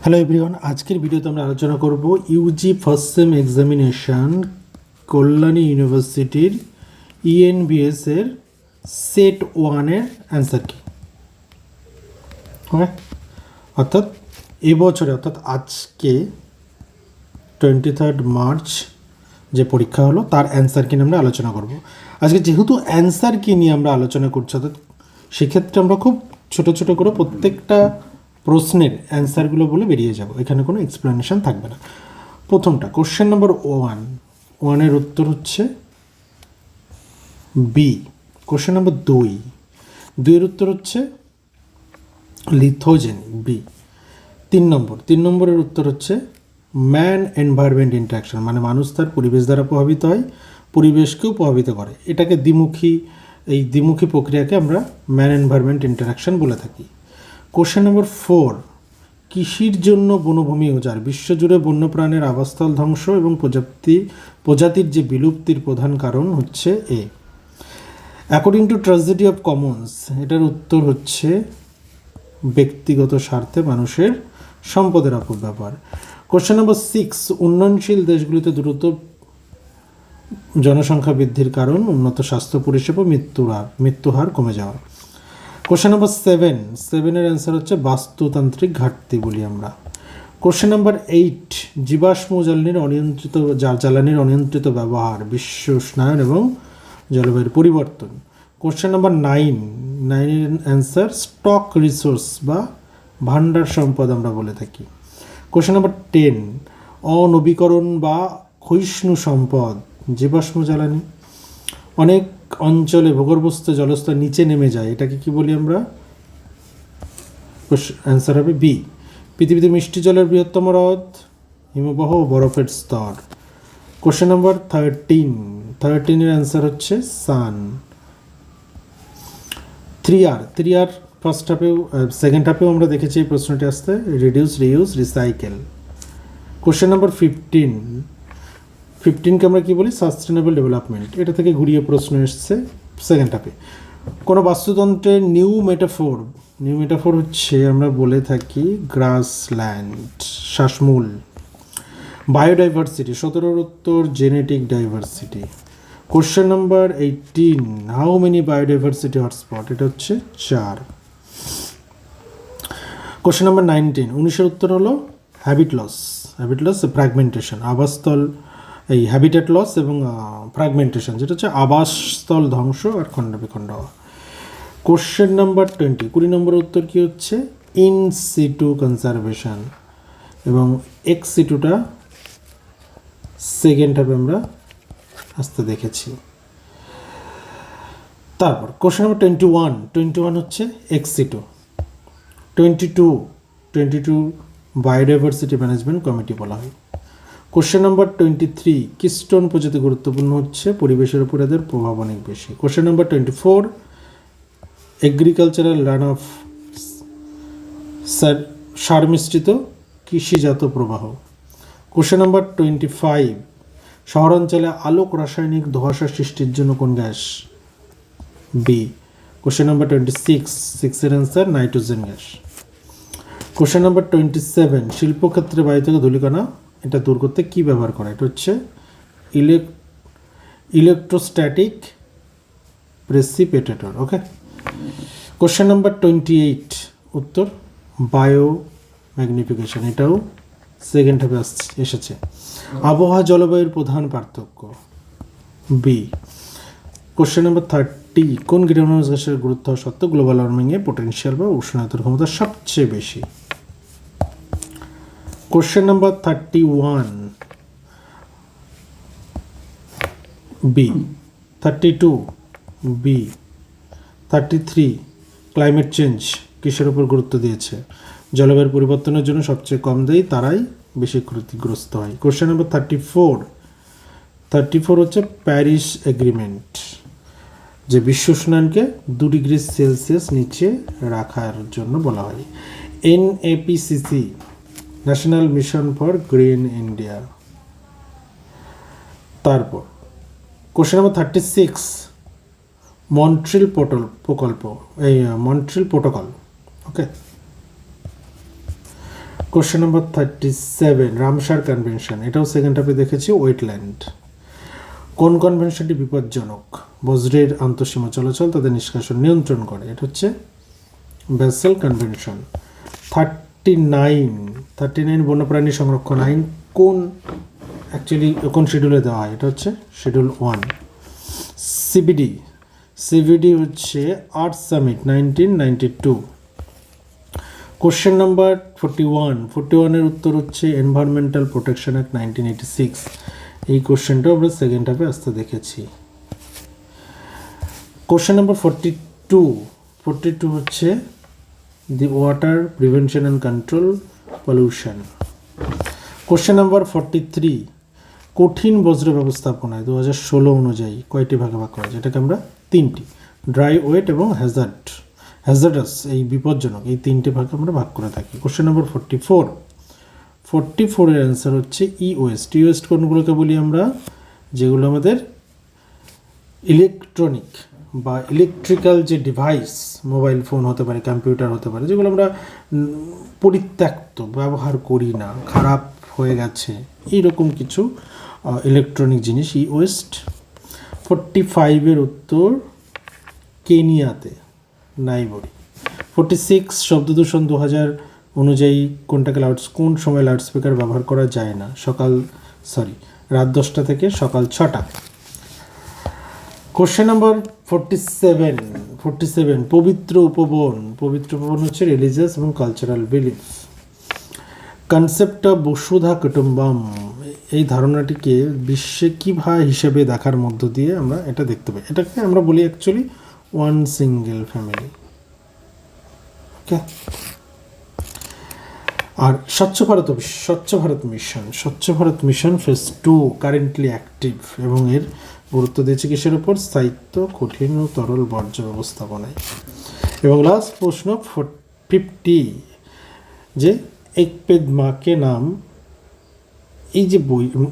Hello everyone, আজকের ভিডিওতে আমরা আলোচনা করব Yuji first same examination Kalyani ইউনিভার্সিটির ইএনবিএস এর সেট ওয়ানের অ্যান্সার কী। ওকে, অর্থাৎ এবছরে অর্থাৎ আজকে 23 মার্চ যে পরীক্ষা হলো তার অ্যান্সার কী নিয়ে আমরা আলোচনা করব। আজকে যেহেতু অ্যান্সার কী নিয়ে আমরা আলোচনা করছি, অর্থাৎ সেক্ষেত্রে আমরা খুব ছোট ছোট করে প্রত্যেকটা প্রশ্নের অ্যান্সারগুলো বলে বেরিয়ে যাব, এখানে কোনো এক্সপ্লেনেশন থাকবে না। প্রথমটা কোশ্চেন নম্বর ওয়ানের উত্তর হচ্ছে বি। কোশ্চেন নম্বর দুইয়ের উত্তর হচ্ছে লিথোজেন, বি। তিন নম্বরের উত্তর হচ্ছে ম্যান এনভায়রনমেন্ট ইন্টারাকশন, মানে মানুষ তার পরিবেশ দ্বারা প্রভাবিত হয়, পরিবেশকেও প্রভাবিত করে। এটাকে দ্বিমুখী প্রক্রিয়াকে আমরা ম্যান এনভায়রনমেন্ট ইন্টারাকশন বলে থাকি। কোশ্চেন নম্বর 4, কৃষির জন্য বনভূমি উজাড়, বিশ্বজুড়ে বন্যপ্রাণের আবাসস্থল ধ্বংস এবং প্রজাতির যে বিলুপ্তির প্রধান কারণ হচ্ছে এ। According to tragedy of commons, এটার উত্তর হচ্ছে ব্যক্তিগত স্বার্থে মানুষের সম্পদের অপব্যবহার। কোশ্চেন নম্বর 6, উন্নয়নশীল দেশগুলিতে দ্রুত জনসংখ্যা বৃদ্ধির কারণ উন্নত স্বাস্থ্য পরিষেবা, মৃত্যুহার কমে যাওয়া। কোশ্চেন নম্বর 7 এর অ্যান্সার হচ্ছে বাস্তুতান্ত্রিক ঘাটতি বলি আমরা। কোশ্চেন নম্বর 8, জীবাশ্ম জ্বালানির অনিয়ন্ত্রিত ব্যবহার, বিশ্ব উষ্ণায়ন এবং জলবায়ুর পরিবর্তন। কোশ্চেন নম্বর 9 এর অ্যান্সার স্টক রিসোর্স বা ভাণ্ডার সম্পদ আমরা বলে থাকি। কোশ্চেন নম্বর 10, অনবীকরণ বা ক্ষয়িষ্ণু সম্পদ, জীবাশ্ম জ্বালানি। অনেক অঞ্চলে ভূগর্ভস্থ জলস্তর নিচে নেমে যায়, এটাকে কি বলি আমরা? অ্যান্সার হবে বি। পৃথিবীতে মিষ্টি জলের বৃহত্তম হ্রদ, হিমবাহ ও বরফের স্তর। কোশ্চেন নম্বর 13 এর অ্যান্সার হচ্ছে সান। 3R ফার্স্ট হাফেও সেকেন্ড হাফেও আমরা দেখেছি এই প্রশ্নটি আসতে, reduce, reuse, recycle. Question number 15কে আমরা কি বলি? Sustainable development. এটা থেকে ঘুরিয়ে প্রশ্ন এসছে সেকেন্ড হাফে। কোনো বাস্তুতন্ত্রের নিউ মেটাফোর হচ্ছে আমরা বলে থাকি গ্রাসল্যান্ড, শ্বাসমূল। বায়োডাইভার্সিটি, 17 উত্তর genetic diversity. Question number 18, how many biodiversity hotspot, এটা হচ্ছে 4। কোশ্চেন নাম্বার 19 উত্তর হলো হ্যাবিট লস ফ্র্যাগমেন্টেশন, আবাসস্থল এই হ্যাবিটেট লস এবং ফ্র্যাগমেন্টেশন, যেটা হচ্ছে আবাসস্থল ধ্বংস আর খণ্ডবিখণ্ড হওয়া। কোশ্চেন নাম্বার 20 নম্বর উত্তর কী হচ্ছে? ইন সিটু কনজারভেশন, এবং এক্স সিটুটা সেকেন্ড হাফে আমরা আসতে দেখেছি। তারপর কোশ্চেন নাম্বার 21 হচ্ছে এক্স সিটু। 22 বায়োডাইভার্সিটি ম্যানেজমেন্ট কমিটি বলা হয়। কোশ্চেন নাম্বার 23, কিস্টোন প্রজাতি গুরুত্বপূর্ণ হচ্ছে, পরিবেশের উপর এদের প্রভাব অনেক বেশি। Question number 24, agricultural runoff সার মিশ্রিত কৃষিজাত প্রবাহ। কোশ্চেন নাম্বার 25, শহরাঞ্চলে আলোক রাসায়নিক ধোঁয়াশা সৃষ্টির জন্য কোন গ্যাস? বি। কোশ্চেন নাম্বার 26 এর answer nitrogen gas. Question number 27, শিল্পক্ষেত্রে বায়ু থেকে ধূলিকণা এটা দূর করতে কী ব্যবহার করা? এটা হচ্ছে ইলেকট্রোস্ট্যাটিক প্রেসিপিটেটর। ওকে। কোশ্চেন নাম্বার 28 উত্তর বায়ো ম্যাগনিফিকেশন, এটাও সেকেন্ড হাফে এসেছে। আবহাওয়া জলবায়ুর প্রধান পার্থক্য, বি। কোশ্চেন নাম্বার 30, কোন গ্রিনহাউস গ্যাসের গুরুত্ব সত্ত্বেও গ্লোবাল ওয়ার্মিংয়ে পোটেনশিয়াল বা উষ্ণায়নের ক্ষমতা সবচেয়ে বেশি? Question number 31, B. 32, B. 33, climate change কিসের উপর গুরুত্ব দিয়েছে? জলবায়ুর পরিবর্তনের জন্য সবচেয়ে কম দেয় তারাই বেশি ক্ষতিগ্রস্ত হয়। কোশ্চেন নাম্বার 34 হচ্ছে প্যারিস এগ্রিমেন্ট, যে বিশ্ব উষ্ণায়নকে 2 ডিগ্রি সেলসিয়াস নিচে রাখার জন্য বলা হয়। NAPCC, national mission for green India. তারপর কোশ্চেন নাম্বার 36, মন্ট্রিল প্রোটোকল। ওকে। কোশ্চেন নম্বর 37, রামসার কনভেনশন, এটাও সেকেন্ড হাফে দেখেছি। ওয়েটল্যান্ড, কোন কনভেনশনটি বিপজ্জনক? বজ্রের আন্তঃসীমা চলাচল তাদের নিষ্কাশন নিয়ন্ত্রণ করে, এটা হচ্ছে ব্যাসেল কনভেনশন। 39 বন্যপ্রাণী সংরক্ষণ আইন কোন কোন শিডিউলে দেওয়া হয়? এটা হচ্ছে শিডিউল 1। সিবিডি হচ্ছে আর্থ সামিট 1992। কোশ্চেন নাম্বার 41 উত্তর হচ্ছে এনভায়রনমেন্টাল প্রোটেকশন অ্যাক্ট 1986। এই কোশ্চেনটাও আমরা সেকেন্ড হাফে আসতে দেখেছি। কোশ্চেন নাম্বার 42 হচ্ছে the water prevention and control pollution. Question number 43, কঠিন বজ্র ব্যবস্থাপনায় 2016 অনুযায়ী কয়টি ভাগে ভাগ করা যায়? এটাকে আমরা 3টি, ড্রাই, ওয়েট এবং হ্যাজার্ডাস, এই বিপজ্জনক, এই 3টে ভাগে আমরা ভাগ করে থাকি। কোশ্চেন নাম্বার 44 এর অ্যান্সার হচ্ছে ওয়েস্ট। ওয়েস্ট কোনগুলোকে বলি আমরা? যেগুলো আমাদের ইলেকট্রনিক বা ইলেকট্রিক্যাল যে ডিভাইস, মোবাইল ফোন হতে পারে, কম্পিউটার হতে পারে, যেগুলো আমরা পরিত্যক্ত, ব্যবহার করি না, খারাপ হয়ে গেছে, এইরকম কিছু ইলেকট্রনিক জিনিস ওয়েস্ট। 45 উত্তর কেনিয়াতে, নাইবরি। 46, শব্দদূষণ 2000 অনুযায়ী কোনটাকে কোন সময় লাউডস্পিকার ব্যবহার করা যায় না? রাত 10টা থেকে সকাল 6টা। কোশ্চেন নাম্বার 47, পবিত্র উপবন হচ্ছে রিলিজিয়াস এবং cultural belief. Concept of Basudha কুটুম্বম, এই ধারণাটিকে বিশ্বে কীভাবে হিসেবে দেখার মধ্য দিয়ে আমরা এটা দেখতে পাই? এটাকে আমরা বলি অ্যাকচুয়ালি ওয়ান সিঙ্গেল ফ্যামিলি। ওকে। আর স্বচ্ছ Bharat mission phase 2 currently active, এবং এর গুরুত্ব দিয়েছে কিসের উপর? স্থায়িত্ব, কঠিন ও তরল বর্জ্য ব্যবস্থাপনায়। এবং লাস্ট প্রশ্ন 50, যে এক পেদ মাকে নাম, এই যে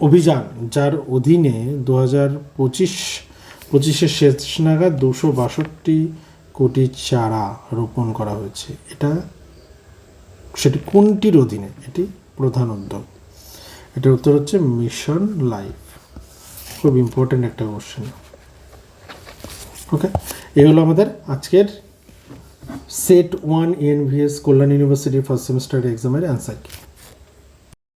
অভিযান, যার অধীনে 2025 শেষ নাগাদ 262 কোটি চারা রোপণ করা হয়েছে, সেটি কোনটির অধীনে? এটি প্রধান উদ্যোগ। এটার উত্তর হচ্ছে মিশন লাইফ। খুব ইম্পর্টেন্ট একটা কোশ্চেন। ওকে, এই হলো আমাদের আজকের সেট 1 ENVS কল্যাণ ইউনিভার্সিটির ফার্স্ট সেমিস্টার এক্সামের অ্যান্সার কি।